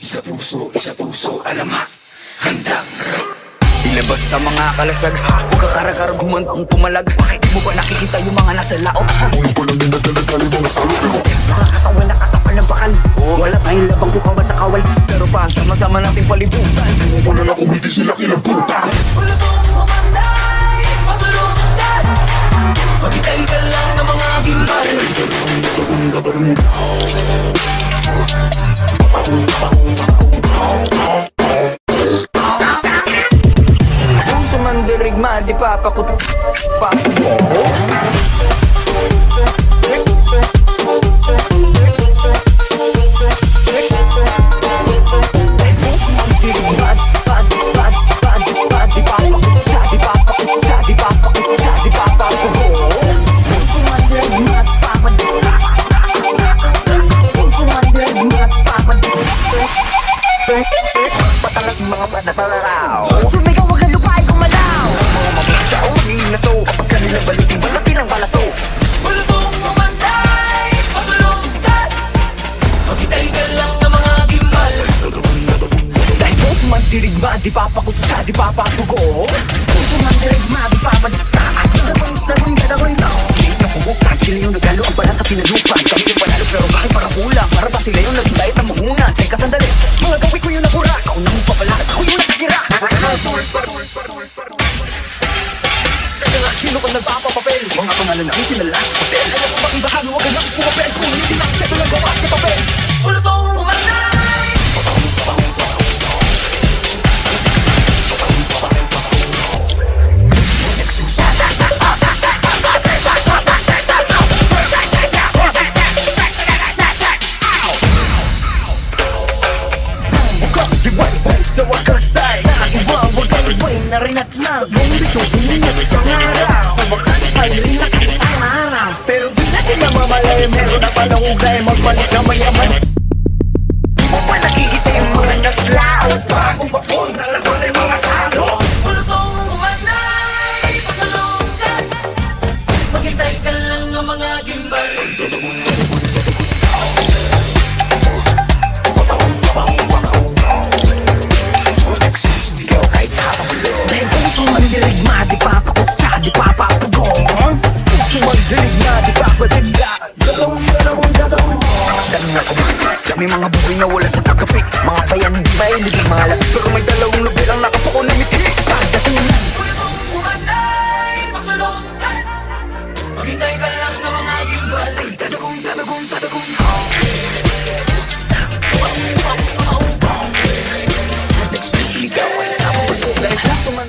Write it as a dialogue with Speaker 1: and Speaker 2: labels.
Speaker 1: Isa puso, alamat, handa.
Speaker 2: Ilabas sa mga kalasag, huwag ka karagarag humandang pumalag. Bakit di mo ba nakikita yung mga nasa laot?
Speaker 3: Ngayon ko lang din nagdalagkali mga salo. Pero
Speaker 2: Mga katawan na katapal ng bakal. Wala tayong labang kukawa sa kawal. Pero pa sama-sama nating palibutan.
Speaker 3: wala na kung hindi sila kinabutan.
Speaker 1: Wala tong mamanday, masulungan. Maghintay ka lang ng mga gimbal.
Speaker 2: Kung sumandirigma, di papakot patalas mga patataraw. Sumigaw wag ang lupaay gumalaw. Mga mabisa o mag-iinaso, kapag kanila baliting balatin ang balaso.
Speaker 1: Wala tong mamanday, masulungan. Maghintay ka lang ng mga gimbal.
Speaker 2: Dahil kung sumandirigma, di papakutsa, di papatugo. Kung sumandirigma, di papadiktaan. Sila yung kumukan, sila yung nagalo ang balat sa pinalupan. Kami yung panalo pero bakit parang kulang? Para ba sila yung nagdayat ng mahunan? Teka sandali, mga gawin ko yung nabura. Ako nang papalakad, ako yung nakatira. Teka nga, sino ka nagpapapapel? Mga pangalan namin tinala sa papel. Alam mo bakit bahalo, wag ka lang pumapel. Kung hindi na kasi lang gawa sa papel.
Speaker 1: Wala tong mamanday.
Speaker 2: Sa wakas ay nakakiwang wagay na rin at nagbumito buminat sa araw. Sa wakas ay rin nakisang araw. Pero di natin namamalay, meron na palang ugay magbalik na mayaman. Di mo pa nakikita yung mga naslaot. Bagong bapon, talaga na yung mga salo.
Speaker 1: Wala tong mamanday, masulungan. Maghintay ka lang ng mga gimbal.
Speaker 2: Ikaw kahit kapabulo. Dahil kung sumandirigma, di papakutsa, di papapagong. Kung sumandirigma, di papatigla. Gagawin. Kami mga buhay na wala sa pagkapit. Mga bayan hindi ba hindi malapit. Pero may dalawang lubi ang nakapako na miti. Pagdating na
Speaker 1: Wala tong mamanday, masulungan. Maghintay ka lang ng mga gimbal.
Speaker 2: ay tadagong. Nagsusuligaw ay napapato. Dahil kung suman